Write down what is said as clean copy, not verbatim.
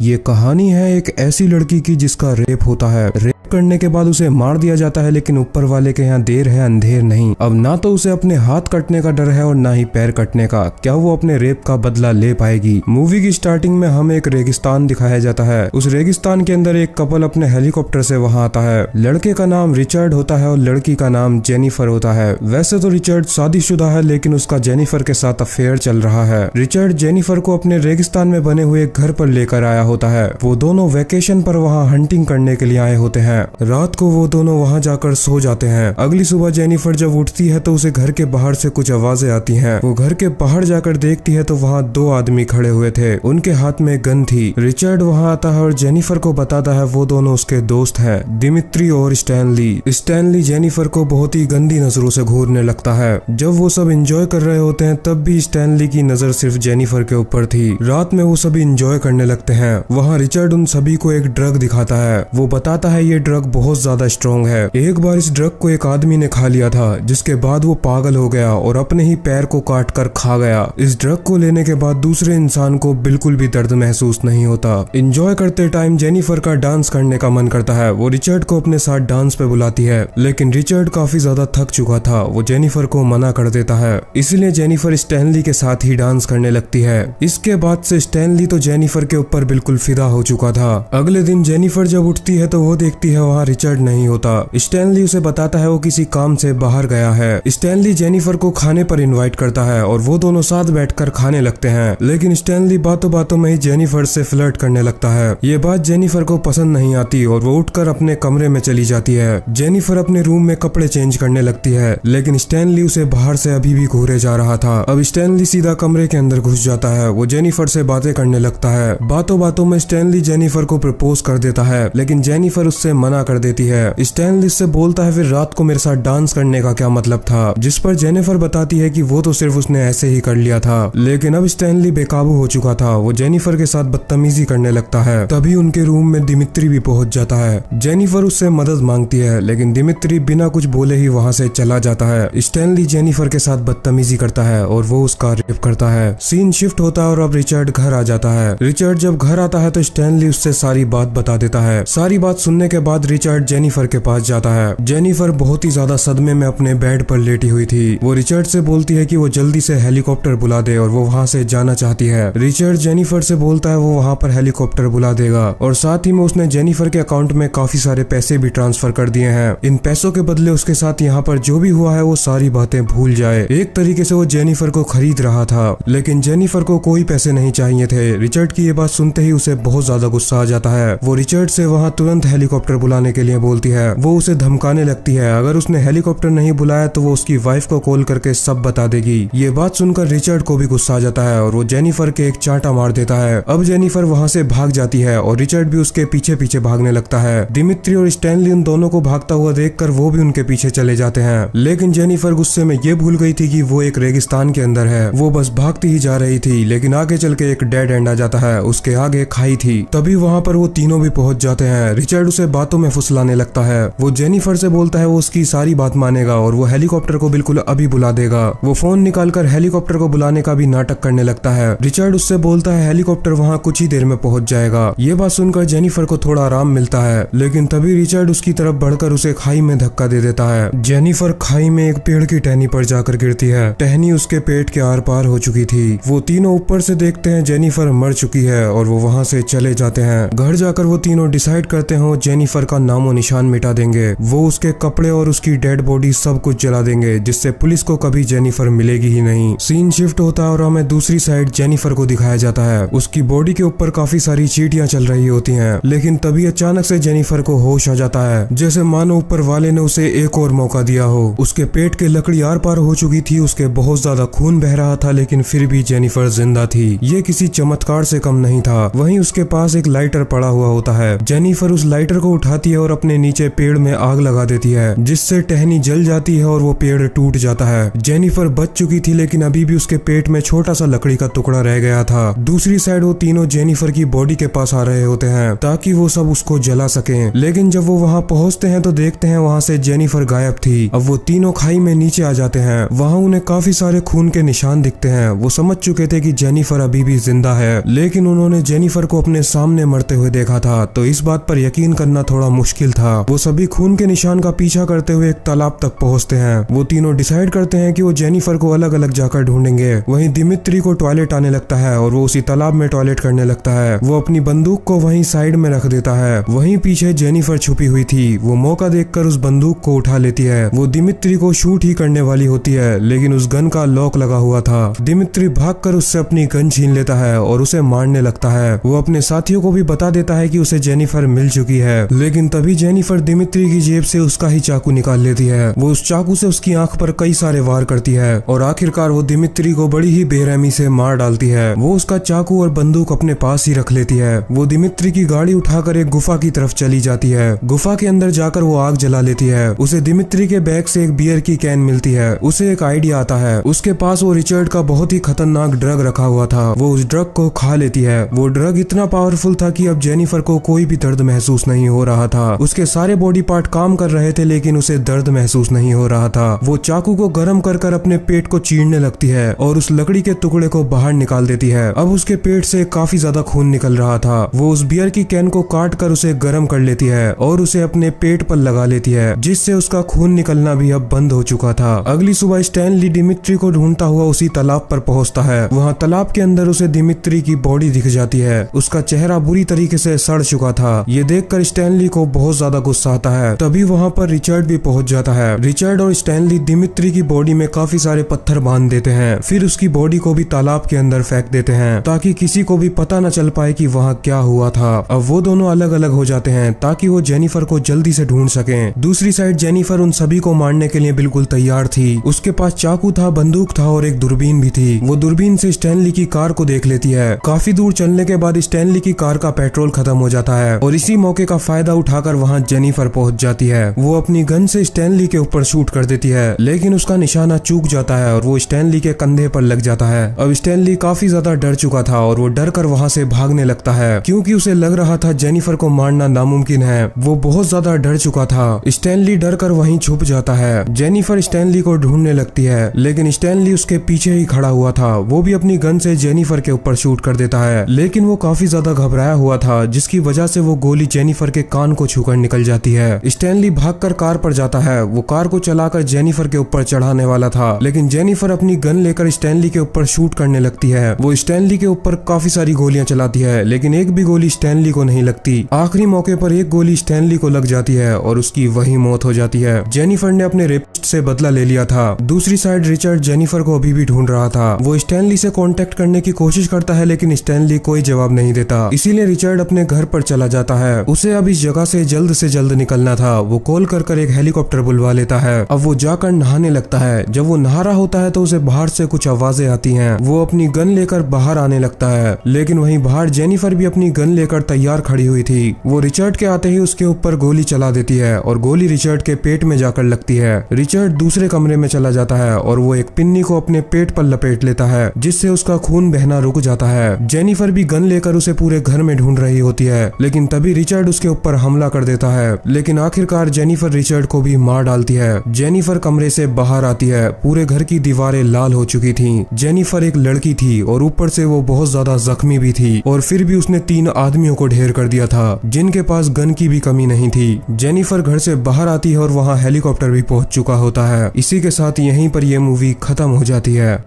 ये कहानी है एक ऐसी लड़की की जिसका रेप होता है। रेप करने के बाद उसे मार दिया जाता है, लेकिन ऊपर वाले के यहाँ देर है अंधेर नहीं। अब ना तो उसे अपने हाथ कटने का डर है और ना ही पैर कटने का। क्या वो अपने रेप का बदला ले पाएगी? मूवी की स्टार्टिंग में हमें एक रेगिस्तान दिखाया जाता है। उस रेगिस्तान के अंदर एक कपल अपने हेलीकॉप्टर से वहाँ आता है। लड़के का नाम रिचर्ड होता है और लड़की का नाम जेनिफर होता है। वैसे तो रिचर्ड शादीशुदा है, लेकिन उसका जेनिफर के साथ अफेयर चल रहा है। रिचर्ड जेनिफर को अपने रेगिस्तान में बने हुए घर पर लेकर आया होता है। वो दोनों वेकेशन पर वहाँ हंटिंग करने के लिए आए होते हैं। रात को वो दोनों वहाँ जाकर सो जाते हैं। अगली सुबह जेनिफर जब उठती है तो उसे घर के बाहर से कुछ आवाजें आती हैं। वो घर के बाहर जाकर देखती है तो वहाँ 2 आदमी खड़े हुए थे। उनके हाथ में गन थी। रिचर्ड वहाँ आता है और जेनिफर को बताता है वो दोनों उसके दोस्त हैं, दिमित्री और स्टैनली। स्टैनली जेनिफर को बहुत ही गंदी नजरों से घूरने लगता है। जब वो सब एंजॉय कर रहे होते हैं तब भी स्टैनली की नजर सिर्फ जेनिफर के ऊपर थी। रात में वो सभी एंजॉय करने लगते हैं। वहाँ रिचर्ड उन सभी को एक ड्रग दिखाता है। वो बताता है ये ड्रग बहुत ज्यादा स्ट्रॉन्ग है। एक बार इस ड्रग को एक आदमी ने खा लिया था, जिसके बाद वो पागल हो गया और अपने ही पैर को काट कर खा गया। इस ड्रग को लेने के बाद दूसरे इंसान को बिल्कुल भी दर्द महसूस नहीं होता। एंजॉय करते टाइम जेनिफर का डांस करने का मन करता है। वो रिचर्ड को अपने साथ डांस पे बुलाती है, लेकिन रिचर्ड काफी ज्यादा थक चुका था। वो जेनिफर को मना कर देता है। इसलिए जेनिफर स्टैनली के साथ ही डांस करने लगती है। इसके बाद से स्टैनली तो जेनिफर के ऊपर बिल्कुल फिदा हो चुका था। अगले दिन जेनिफर जब उठती है तो वो देखती है वहाँ रिचर्ड नहीं होता। स्टैनली उसे बताता है वो किसी काम से बाहर गया है। स्टैनली जेनिफर को खाने पर इनवाइट करता है और वो दोनों साथ बैठकर खाने लगते हैं, लेकिन स्टैनली बातों बातों में ही जेनिफर से फ्लर्ट करने लगता है। ये बात जेनिफर को पसंद नहीं आती और वो उठकर अपने कमरे में चली जाती है। जेनिफर अपने रूम में कपड़े चेंज करने लगती है, लेकिन स्टैनली उसे बाहर से अभी भी घूरे जा रहा था। अब स्टैनली सीधा कमरे के अंदर घुस जाता है। वो जेनिफर से बातें करने लगता है। बातों बातों में स्टैनली जेनिफर को प्रपोज कर देता है, लेकिन जेनिफर उससे मना कर देती है। स्टैनली से बोलता है फिर रात को मेरे साथ डांस करने का क्या मतलब था, जिस पर जेनिफर बताती है कि वो तो सिर्फ उसने ऐसे ही कर लिया था। लेकिन अब स्टैनली बेकाबू हो चुका था। वो जेनिफर के साथ बदतमीजी करने लगता है। तभी उनके रूम में दिमित्री भी पहुंच जाता है। जेनिफर उससे मदद मांगती है, लेकिन दिमित्री बिना कुछ बोले ही वहाँ से चला जाता है। स्टैनली जेनिफर के साथ बदतमीजी करता है और वो उसका रेप करता है। सीन शिफ्ट होता है और अब रिचर्ड घर आ जाता है। रिचर्ड जब घर आता है तो स्टैनली उससे सारी बात बता देता है। सारी बात सुनने के बाद रिचर्ड जेनिफर के पास जाता है। जेनिफर बहुत ही ज्यादा सदमे में अपने बेड पर लेटी हुई थी। वो रिचर्ड से बोलती है कि वो जल्दी से हेलीकॉप्टर बुला दे और वो वहाँ से जाना चाहती है। रिचर्ड जेनिफर से बोलता है वो वहाँ पर हेलीकॉप्टर बुला देगा और साथ ही में उसने जेनिफर के अकाउंट में काफी सारे पैसे भी ट्रांसफर कर दिए हैं। इन पैसों के बदले उसके साथ यहाँ पर जो भी हुआ है वो सारी बातें भूल जाए। एक तरीके से वो जेनिफर को खरीद रहा था, लेकिन जेनिफर को कोई पैसे नहीं चाहिए थे। रिचर्ड की ये बात सुनते ही उसे बहुत ज्यादा गुस्सा आ जाता है। वो रिचर्ड से वहाँ तुरंत हेलीकॉप्टर बुलाने के लिए बोलती है। वो उसे धमकाने लगती है, अगर उसने हेलीकॉप्टर नहीं बुलाया तो वो उसकी वाइफ को कॉल करके सब बता देगी। ये बात सुनकर रिचर्ड को भी गुस्सा आ जाता है और वो जेनिफर के एक चांटा मार देता है। अब जेनिफर वहाँ से भाग जाती है और रिचर्ड भी उसके पीछे पीछे भागने लगता है। दिमित्री और स्टैनली उन दोनों को भागता हुआ देखकर वो भी उनके पीछे चले जाते हैं, लेकिन जेनिफर गुस्से में ये भूल गई थी कि वो एक रेगिस्तान के अंदर है। वो बस भागती ही जा रही थी, लेकिन आगे चल के एक डेड एंड आ जाता है। उसके आगे खाई थी। तभी वहाँ पर वो तीनों भी पहुंच जाते हैं। रिचर्ड उसे बातों में फुसलाने लगता है। वो जेनिफर से बोलता है वो उसकी सारी बात मानेगा और वो हेलीकॉप्टर को बिल्कुल अभी बुला देगा। वो फोन निकालकर हेलीकॉप्टर को बुलाने का भी नाटक करने लगता है। रिचर्ड उससे बोलता है हेलीकॉप्टर वहाँ कुछ ही देर में पहुंच जाएगा। ये बात सुनकर जेनिफर को थोड़ा आराम मिलता है, लेकिन तभी रिचर्ड उसकी तरफ बढ़कर उसे खाई में धक्का दे देता है। जेनिफर खाई में एक पेड़ की टहनी पर जाकर गिरती है। टहनी उसके पेट के आर पार हो चुकी थी। वो तीनों ऊपर से देखते हैं जेनिफर मर चुकी है और वो वहाँ से चले जाते हैं। घर जाकर वो तीनों डिसाइड करते हैं जेनिफर का नामो निशान मिटा देंगे। वो उसके कपड़े और उसकी डेड बॉडी सब कुछ जला देंगे, जिससे पुलिस को कभी जेनिफर मिलेगी ही नहीं। सीन शिफ्ट होता है और हमें दूसरी साइड जेनिफर को दिखाया जाता है। उसकी बॉडी के ऊपर काफी सारी चींटियां चल रही होती हैं, लेकिन तभी अचानक से जेनिफर को होश आ जाता है, जैसे मानो ऊपर वाले ने उसे एक और मौका दिया हो। उसके पेट के लकड़ी आर पार हो चुकी थी। उसके बहुत ज्यादा खून बह रहा था, लेकिन फिर भी जेनिफर जिंदा थी। ये किसी चमत्कार से कम नहीं था। वहीं उसके पास एक लाइटर पड़ा हुआ होता है। जेनिफर उस लाइटर को उठा दिखाती है और अपने नीचे पेड़ में आग लगा देती है, जिससे टहनी जल जाती है और वो पेड़ टूट जाता है। जेनिफर बच चुकी थी लेकिन अभी भी उसके पेट में छोटा सा लकड़ी का टुकड़ा रह गया था। दूसरी साइड वो तीनों जेनिफर की बॉडी के पास आ रहे होते हैं ताकि वो सब उसको जला सकें, लेकिन जब वो वहाँ पहुँचते हैं तो देखते हैं वहाँ से जेनिफर गायब थी। अब वो तीनों खाई में नीचे आ जाते हैं। वहाँ उन्हें काफी सारे खून के निशान दिखते हैं। वो समझ चुके थे कि जेनिफर अभी भी जिंदा है, लेकिन उन्होंने जेनिफर को अपने सामने मरते हुए देखा था, तो इस बात पर यकीन करना थोड़ा मुश्किल था। वो सभी खून के निशान का पीछा करते हुए एक तालाब तक पहुँचते हैं। वो तीनों डिसाइड करते हैं कि वो जेनिफर को अलग अलग जाकर ढूंढेंगे। वहीं दिमित्री को टॉयलेट आने लगता है और वो उसी तालाब में टॉयलेट करने लगता है। वो अपनी बंदूक को वहीं साइड में रख देता है। वहीं पीछे जेनिफर छुपी हुई थी। वो मौका देखकर उस बंदूक को उठा लेती है। वो दिमित्री को शूट ही करने वाली होती है, लेकिन उस गन का लॉक लगा हुआ था। दिमित्री भागकर उससे अपनी गन छीन लेता है और उसे मारने लगता है। वो अपने साथियों को भी बता देता है कि उसे जेनिफर मिल चुकी है, लेकिन तभी जेनिफर दिमित्री की जेब से उसका ही चाकू निकाल लेती है। वो उस चाकू से उसकी आंख पर कई सारे वार करती है और आखिरकार वो दिमित्री को बड़ी ही बेरहमी से मार डालती है। वो उसका चाकू और बंदूक अपने पास ही रख लेती है। वो दिमित्री की गाड़ी उठाकर एक गुफा की तरफ चली जाती है। गुफा के अंदर जाकर वो आग जला लेती है। उसे दिमित्री के बैग से एक बियर की कैन मिलती है। उसे एक आइडिया आता है। उसके पास वो रिचर्ड का बहुत ही खतरनाक ड्रग रखा हुआ था। वो उस ड्रग को खा लेती है। वो ड्रग इतना पावरफुल था कि अब जेनिफर को कोई भी दर्द महसूस नहीं हो रहा था। उसके सारे बॉडी पार्ट काम कर रहे थे, लेकिन उसे दर्द महसूस नहीं हो रहा था। वो चाकू को गर्म कर कर अपने पेट को चीरने लगती है और उस लकड़ी के टुकड़े को बाहर निकाल देती है। अब उसके पेट से काफी ज्यादा खून निकल रहा था। वो उस बियर की कैन को काट कर उसे गर्म कर लेती है और उसे अपने पेट पर लगा लेती है, जिससे उसका खून निकलना भी अब बंद हो चुका था। अगली सुबह स्टैनली दिमित्री को ढूंढता हुआ उसी तालाब पर पहुंचता है। वहाँ तालाब के अंदर उसे दिमित्री की बॉडी दिख जाती है। उसका चेहरा बुरी तरीके से सड़ चुका था। ये देखकर स्टैनली को बहुत ज्यादा गुस्सा आता है। तभी वहाँ पर रिचर्ड भी पहुंच जाता है। रिचर्ड और स्टैनली दिमित्री की बॉडी में काफी सारे पत्थर बांध देते हैं। फिर उसकी बॉडी को भी तालाब के अंदर फेंक देते हैं ताकि किसी को भी पता न चल पाए कि वहाँ क्या हुआ था। अब वो दोनों अलग अलग हो जाते हैं ताकि वो जेनिफर को जल्दी से ढूंढ सकें। दूसरी साइड जेनिफर उन सभी को मारने के लिए बिल्कुल तैयार थी। उसके पास चाकू था, बंदूक था और एक दूरबीन भी थी। वो दूरबीन से स्टैनली की कार को देख लेती है। काफी दूर चलने के बाद स्टैनली की कार का पेट्रोल खत्म हो जाता है और इसी मौके का फायदा उठाकर वहाँ जेनिफर पहुंच जाती है। वो अपनी गन से स्टैनली के ऊपर शूट कर देती है, लेकिन उसका निशाना चूक जाता है और वो स्टैनली के कंधे पर लग जाता है। अब स्टैनली काफी ज्यादा डर चुका था और वो डर कर वहाँ से भागने लगता है, क्योंकि उसे लग रहा था जेनिफर को मारना नामुमकिन है। वो बहुत ज्यादा डर चुका था। स्टैनली डर कर वहीं छुप जाता है। जेनिफर स्टैनली को ढूंढने लगती है, लेकिन स्टैनली उसके पीछे ही खड़ा हुआ था। वो भी अपनी गन से जेनिफर के ऊपर शूट कर देता है, लेकिन वो काफी ज्यादा घबराया हुआ था, जिसकी वजह से वो गोली जेनिफर के कान को छूकर निकल जाती है। स्टैनली भागकर कार पर जाता है। वो कार को चलाकर जेनिफर के ऊपर चढ़ाने वाला था, लेकिन जेनिफर अपनी गन लेकर स्टैनली के ऊपर शूट करने लगती है। वो स्टैनली के ऊपर काफी सारी गोलियां चलाती है, लेकिन एक भी गोली स्टैनली को नहीं लगती। आखिरी मौके पर एक गोली स्टैनली को लग जाती है और उसकी वही मौत हो जाती है। जेनिफर ने अपने रेपिस्ट से बदला ले लिया था। दूसरी साइड रिचर्ड जेनिफर को अभी भी ढूंढ रहा था। वो स्टैनली से कांटेक्ट करने की कोशिश करता है, लेकिन स्टैनली कोई जवाब नहीं देता। इसीलिए रिचर्ड अपने घर पर चला जाता है। उसे अब इस जगह से जल्द निकलना था। वो कॉल कर एक हेलीकॉप्टर बुलवा लेता है। अब वो जाकर नहाने लगता है। जब वो नहा रहा होता है तो उसे बाहर से कुछ आवाजें आती हैं। वो अपनी गन लेकर बाहर आने लगता है, लेकिन वहीं बाहर जेनिफर भी अपनी गन लेकर तैयार खड़ी हुई थी। वो रिचर्ड के आते ही उसके ऊपर गोली चला देती है और गोली रिचर्ड के पेट में जाकर लगती है। रिचर्ड दूसरे कमरे में चला जाता है और वो एक पिन्नी को अपने पेट पर लपेट लेता है, जिससे उसका खून बहना रुक जाता है। जेनिफर भी गन लेकर उसे पूरे घर में ढूंढ रही होती है, लेकिन तभी रिचर्ड उसके ऊपर हमला कर देता है। लेकिन आखिरकार जेनिफर रिचर्ड को भी मार डालती है। जेनिफर कमरे से बाहर आती है। पूरे घर की दीवारें लाल हो चुकी थीं। जेनिफर एक लड़की थी और ऊपर से वो बहुत ज्यादा जख्मी भी थी, और फिर भी उसने 3 आदमियों को ढेर कर दिया था, जिनके पास गन की भी कमी नहीं थी। जेनिफर घर से बाहर आती है और वहाँ हेलीकॉप्टर भी पहुंच चुका होता है। इसी के साथ यहीं पर यह मूवी खत्म हो जाती है।